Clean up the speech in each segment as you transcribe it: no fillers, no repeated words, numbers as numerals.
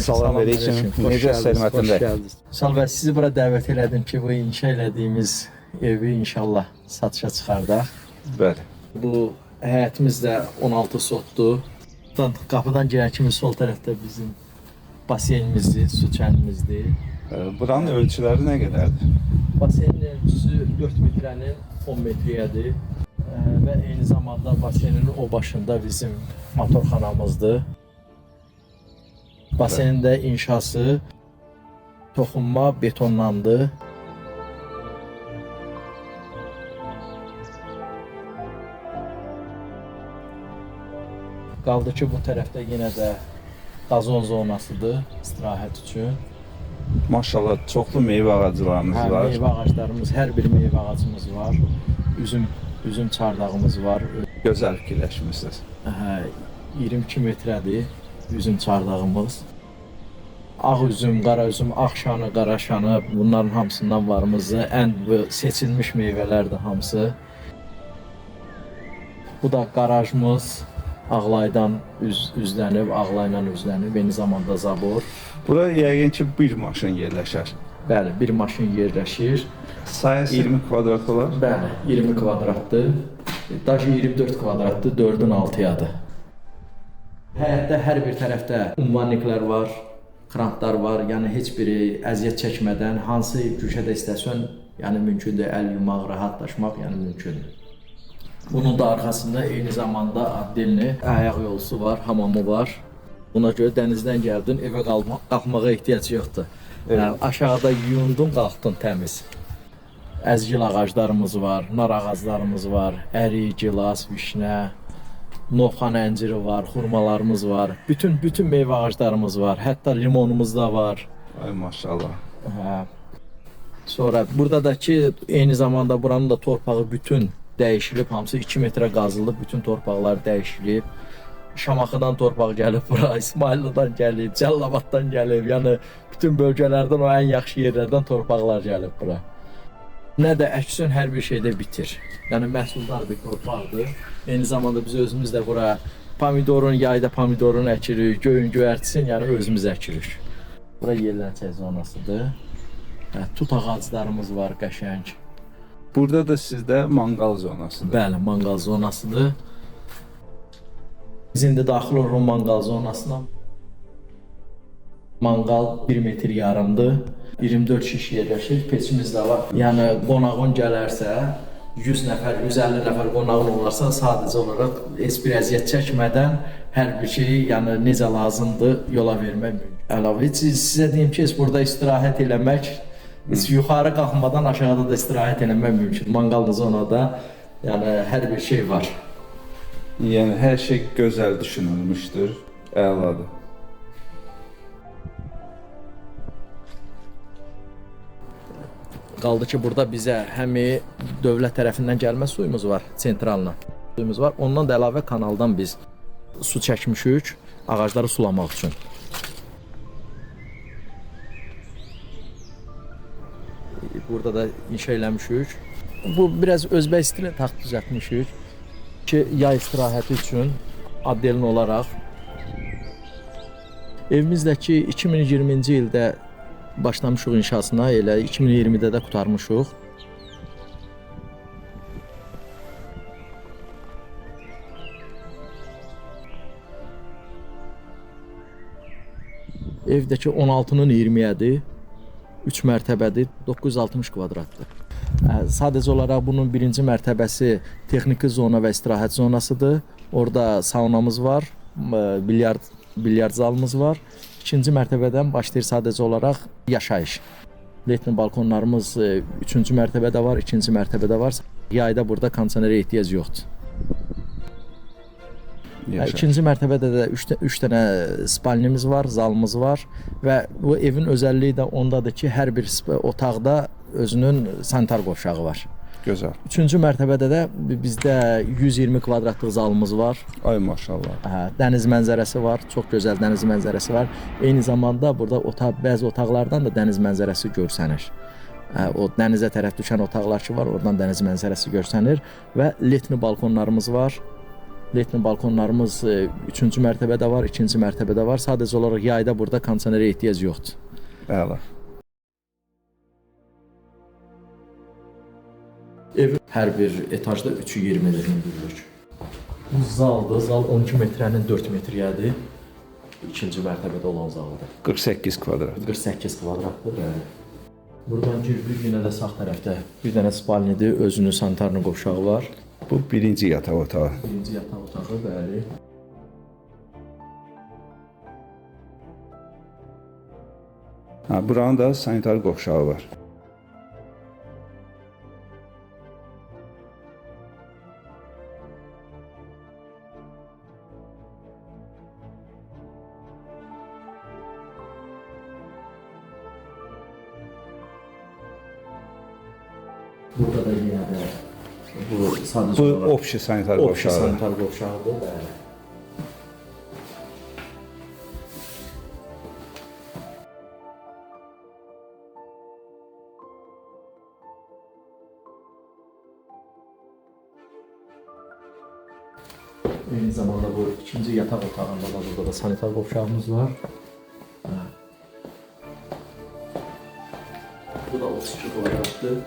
Salam verəcəm. Necə səhmətində? Sağ və sizi bura dəvət elədim ki, bu inşa elədiyimiz evi inşallah satışa çıxardaq. Bəli. Bu həyətimiz də 16 sotdur. Qapıdan girən kimi sol tərəfdə bizim baseynimizdir, su kəndimizdir. Buranın ölçüləri nə qədərdir? Baseynin ölçüsü 4 metrənin 10 metriyədir. Və eyni zamanda baseynin o başında bizim motorxanamızdır. Baseynin də inşası toxunma betonlandı. Qaldı ki, bu tərəfdə yenə də qazon zonasıdır istirahət üçün. Maşallah, çoxlu meyvə ağaclarımız var. Meyvə ağaclarımız, hər bir meyvə ağacımız var. Üzüm çardağımız var. Gözəl fikirləşmisiniz. 22 metrədir üzüm çardağımız. Ağ üzüm, qara üzüm, ağşanı, qaraşanı bunların hamısından varımızdır. Ən seçilmiş meyvələrdir hamısı. Bu da qarajımız. Ağlaydan üzlənib, ağlayla üzlənib, eyni zamanda zabor. Bura yəqin ki, bir maşın yerləşər. Bəli, bir maşın yerləşir. Sayəsi 20 kvadrat olar? Bəli, 20 kvadratdır. Daşı 24 kvadratdır, 4-ün 6-yadır. Həyətdə hər bir tərəfdə ummanliklər var, kramplar var, yəni heç biri əziyyət çəkmədən, hansı köşədə istəsən, yəni mümkündür, əl yumaq, rahatlaşmaq, yəni mümkündür. Bunun da arxasında eyni zamanda addelini, ayaq yolusu var, hamamı var. Buna görə dənizdən gəldin, evə qalxmağa ehtiyac yoxdur. Yəni, aşağıda yuyundun, qalxdın təmiz. Əzgil ağaclarımız var, nar ağaclarımız var, ərik, gilas, vişnə, novxan ənciri var, xurmalarımız var. Bütün meyvə ağaclarımız var, hətta limonumuz da var. Ay maşallah. Sonra burada da ki, eyni zamanda buranın da torpağı bütün dəyişilib, hamısı 2 metrə qazılıb, bütün torpaqlar dəyişilib. Şamaxıdan torpaq gəlib bura, İsmaillidən gəlib, Cəllabaddan gəlib, yəni bütün bölgələrdən, o ən yaxşı yerlərdən torpaqlar gəlib bura. Nə də əksin, hər bir şeydə bitir. Yəni məhsuldar bir torpaqdır. Eyni zamanda biz özümüz də bura pomidorun, yayda pomidorun əkirik, göyün göyərtisin, yəni özümüz əkirik. Bura yerlənçək zonasıdır. Tut ağaclarımız var, qəşəng. Burada da sizdə manqal zonasıdır. Bəli, manqal zonasıdır. Biz indi daxil oluruq manqal zonasına. Manqal 1 metr yarımdır. 24 şiş yerləşir, peçimiz də var. Yəni qonağın gələrsə, 100 nəfər, 150 nəfər qonağın olarsa, sadəcə olaraq heç bir əziyyət çəkmədən hər bir şeyi, yəni necə lazımdır, yola vermək mümkün. Əlavə, sizə deyim ki, burada istirahət eləmək, heç yuxarı qalxmadan aşağıda da istirahət eləmək mümkün. Manqal zonada, yəni hər bir şey var. Yəni hər şey gözəl düşünülmüşdür, əladır. Qaldı ki, burada bizə həm dövlət tərəfindən gəlmə suyumuz var, sentralına suyumuz var. Ondan da əlavə kanaldan biz su çəkmişik, ağacları sulamaq üçün. Burada da inşa eləmişik. Bu biraz Özbək stili taxt düzəltmişik ki, yay istirahəti üçün addelin olaraq. Evimizdəki 2020-ci ildə başlamışıq inşasına, elə 2020-də də qurtarmışıq. Evdəki 16-nın 20-yədir, 3 mərtəbədir, 960 kvadratdır. Sadəcə olaraq bunun birinci mərtəbəsi texniki zona və istirahət zonasıdır. Orada saunamız var, bilyard zalımız var. İkinci mərtəbədən başlayır sadəcə olaraq yaşayış. Letni balkonlarımız 3-cü mərtəbədə var, 2-ci mərtəbədə var. Yayda burada kondisionerə ehtiyac yoxdur. İkinci mərtəbədə də 3 dənə spalnimiz var, zalımız var və bu evin özəlliyi də ondadır ki, hər bir otaqda özünün sanitar qovşağı var. Gözəl. 3-cü mərtəbədə də bizdə 120 kvadratlıq zalımız var. Ay maşallah. Dəniz mənzərəsi var, çox gözəl dəniz mənzərəsi var. Eyni zamanda burada bəzi otaqlardan da dəniz mənzərəsi görsənir. O dənizə tərəf düşən otaqlar ki var, oradan dəniz mənzərəsi görsənir və letni balkonlarımız var. Letni balkonlarımız 3-cü mərtəbədə var, 2-ci mərtəbədə var. Sadəcə olaraq yayda burada kondisionerə ehtiyac yoxdur. Əla. Ev hər bir etajda 3-ü 20 metr hündürlük. Bu zaldır. Zal 12 metrənin 4 metriyədir. 2-ci mərtəbədə olan zaldır. 48 kvadrat. 48 kvadratdır. Bəli. Buradan girdik, yenə də sağ tərəfdə bir dənə spalnidir, özünün sanitarlı qovşağı var. Bu birinci yataq otağı. Birinci yataq otağı, bəli. Buranın da sanitar qovşağı var. Burada da yenə də bu sadəcə Bu olaraq opşi sanitar opşi qovşağı. sanitar qovşağıdır, bəli. Eyni zamanda bu ikinci yataq otağında da burada da sanitar qovşağımız var. Bu da 32 kvadratdır.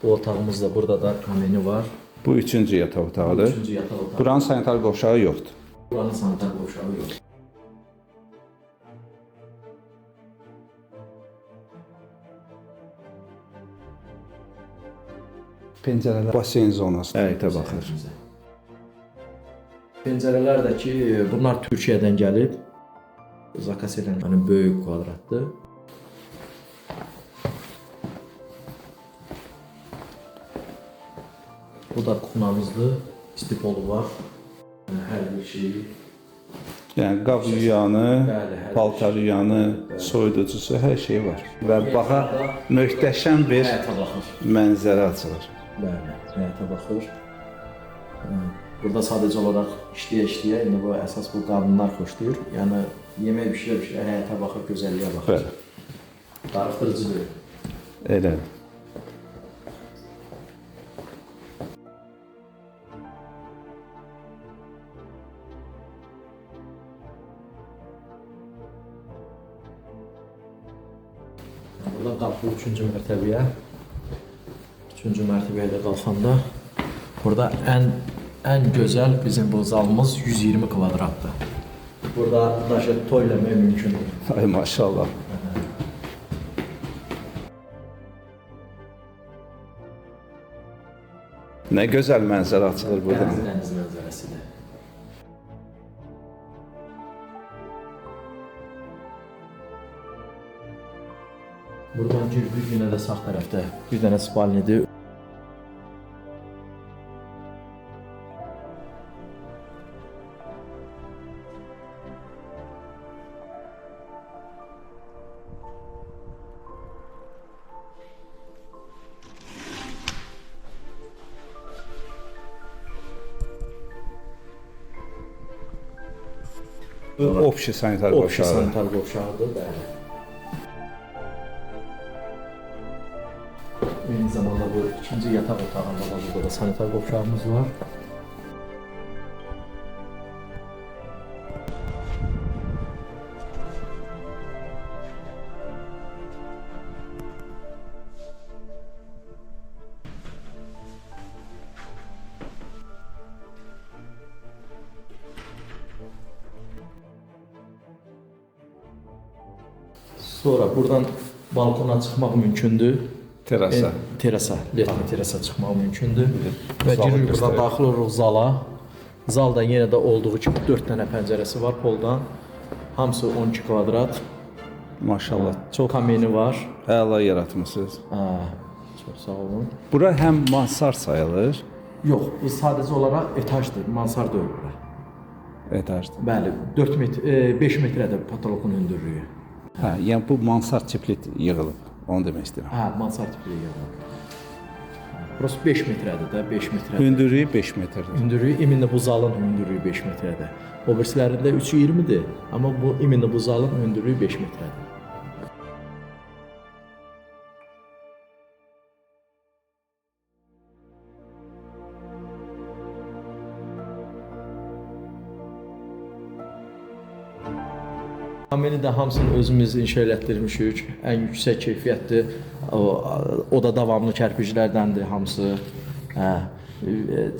Bu otağımızda burada da kameni var. Bu üçüncü yataq otağıdır. Üçüncü yataq otağı. Buranın sanitar qovşağı yoxdur. Buranın sanitar qovşağı yox. Pəncərələr basen zonası həyətə baxır. Pəncərələr də ki, bunlar Türkiyədən gəlib. Zakas edən, yəni böyük kvadratdır. Bu da kuxnamızdır. İstipolu var. Yəni, hər bir şey. Yəni qab yuyanı, Bəli, hər paltar yuyanı, soyuducusu, hər şey var. Və baxa möhtəşəm bir Həyətə baxır. mənzərə açılır. Bəli, həyətə baxır. Burada sadəcə olaraq işləyə-işləyə, indi bu əsas bu qadınlar xoşlayır. Yəni yemək bişirə-bişirə həyətə baxır, gözəlliyə baxır. Bəli. Darıxdırıcıdır. Elədir. Buradan qalxır 3-cü mərtəbəyə. 3-cü mərtəbəyə də qalxanda burada ən gözəl bizim bu zalımız 120 kvadratdır. Burada daşı toy eləmək mümkündür. Ay maşallah. Nə gözəl mənzərə açılır buradan. Dəniz mənzərəsidir. Buradan girdik, yenə də sağ tərəfdə bir dənə spalnidir. Bu opşi sanitar Opşi qovşağı. sanitar qovşağıdır, bəli. Eyni zamanda bu ikinci yataq otağında da burada da sanitar qovşağımız var. Sonra buradan balkona çıxmaq mümkündür. Terasa. Terasa, letni terasa çıxmaq mümkündür. Və Zalı giririk buradan göstərir. daxil oluruq zala. Zalda yenə də olduğu kimi 4 dənə pəncərəsi var poldan. Hamısı 12 kvadrat. Maşallah. Çox kameni var. Əla yaratmısınız. Çox sağ olun. Bura həm mansar sayılır, Yox, bu sadəcə olaraq etajdır, mansar deyil bura. etajdır. Bəli, 4 metr, 5 metrədir patologun hündürlüyü. Hə, yəni bu mansar tipli yığılıb. Onu demək istəyirəm. Hə, mansar tipli yığılıb. Burası 5 metrədir də, 5 metrədir. Hündürlüyü 5 metrdir. Hündürlüyü iminli bu zalın hündürlüyü 5 metrədir. O birislərində 3.20-dir, amma bu iminli bu zalın hündürlüyü 5 metrədir. Kamini də hamısını özümüz inşa elətdirmişik. Ən yüksək keyfiyyətli, o da davamlı kərpiclərdəndir hamısı.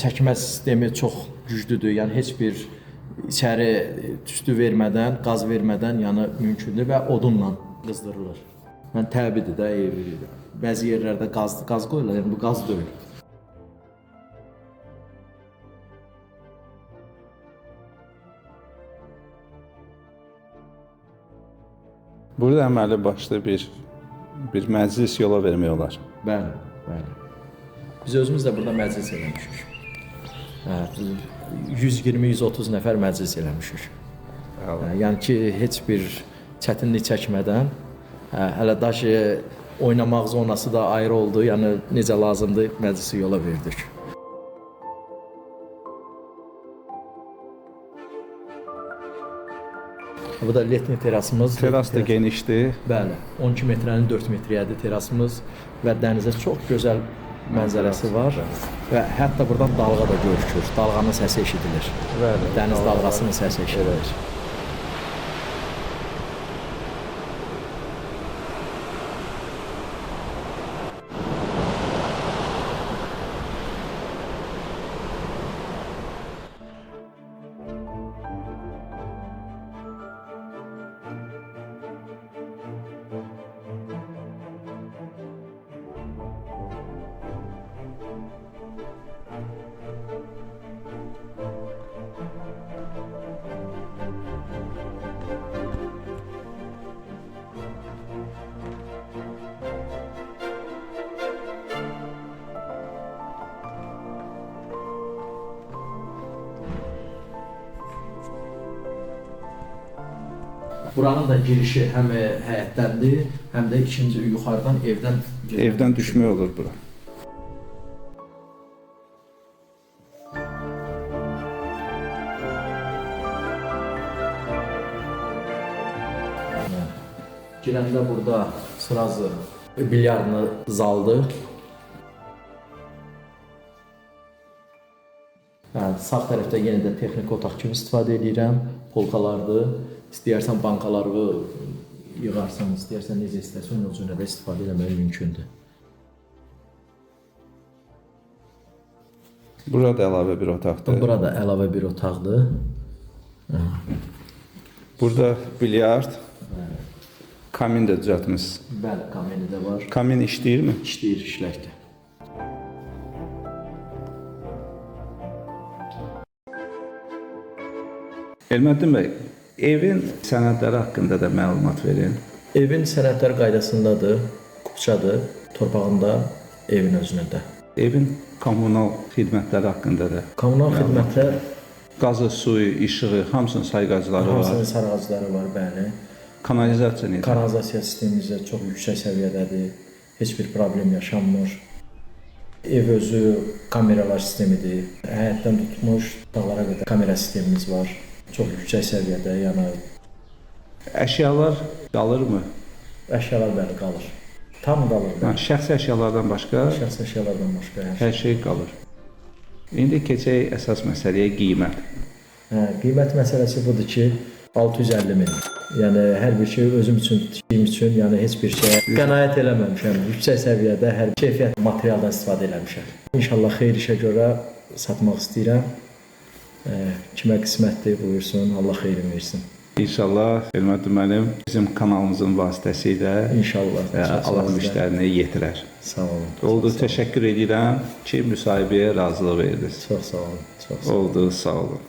Çəkmə sistemi çox güclüdür. Yəni heç bir içəri tüstü vermədən, qaz vermədən yəni mümkündür və odunla qızdırılır. Yəni təbiidir də, bəzi yerlərdə qaz qoyurlar, yəni bu qaz deyil. Burada əməli başlı bir məclis yola vermək olar. Bəli, bəli. Biz özümüz də burada məclis eləmişik. 120-130 nəfər məclis eləmişik. Yəni ki, heç bir çətinlik çəkmədən, hələ daşı oynamaq zonası da ayrı oldu, yəni necə lazımdır məclisi yola verdik. Bu da letni terasımız. Teras da genişdir. Bəli, 12 metrənin 4 metrəyədir terasımız və dənizə çox gözəl mənzərəsi var və hətta buradan dalğa da görükür. Dalğanın səsi eşidilir. Bəli. Dəniz dalğasının səsi eşidilir. Buranın da girişi həm həyətdəndir, həm də ikinci yuxarıdan evdən düşmək olur bura. Girəndə burada sırası bilyardlı zaldır. Sağ tərəfdə yenə də texniki otaq kimi istifadə edirəm. Polkalardır. İstəyərsən bankaları yığarsan, istəyərsən necə istərsən, o cürə də istifadə etmək mümkündür. Burada əlavə bir otaqdır. Burada əlavə bir otaqdır. Burada bilyard, kamin də düzəltmişsiniz. Bəli, kamini də var. Kamin işləyirmi? İşləyir, işləkdir. Elməddin bəy, evin sənədləri haqqında da məlumat verin. Evin sənədlər qaydasındadır, kupçadır, torpağında, evin özünündə. Evin kommunal xidmətləri haqqında da. Kommunal xidmətlər, qazı, suyu, işığı, hamısının sayğacları var. hamısının sarğacları var, bəli. Kanalizasiya necə? Kanalizasiya sistemimiz də çox yüksək səviyyədədir, heç bir problem yaşanmır. Ev özü kameralar sistemidir, həyətdən tutmuş dağlara qədər kamera sistemimiz var. Çox yüksək səviyyədə, yəni Əşyalar qalırmı? əşyalar bəli qalır. Tam qalır. Şəxsi əşyalardan başqa? Şəxsi əşyalardan başqa Hər şey qalır. İndi keçək əsas məsələyə qiymət. Qiymət məsələsi budur ki, 650 min. Yəni hər bir şey özüm üçün, tikdiyim üçün, yəni heç bir şeyə qənaət eləməmişəm. Yüksək səviyyədə hər keyfiyyət materialdan istifadə eləmişəm. İnşallah xeyir işə görə satmaq istəyirəm. Kimə qismətdir, buyursun, Allah xeyrin versin. İnşallah Elmət müəllim bizim kanalımızın vasitəsilə Allah müştərini yetirər. Sağ olun. Oldu, təşəkkür edirəm ki, müsahibəyə razılıq verdiniz. Çox sağ olun. Çox sağ olun. Oldu, sağ olun.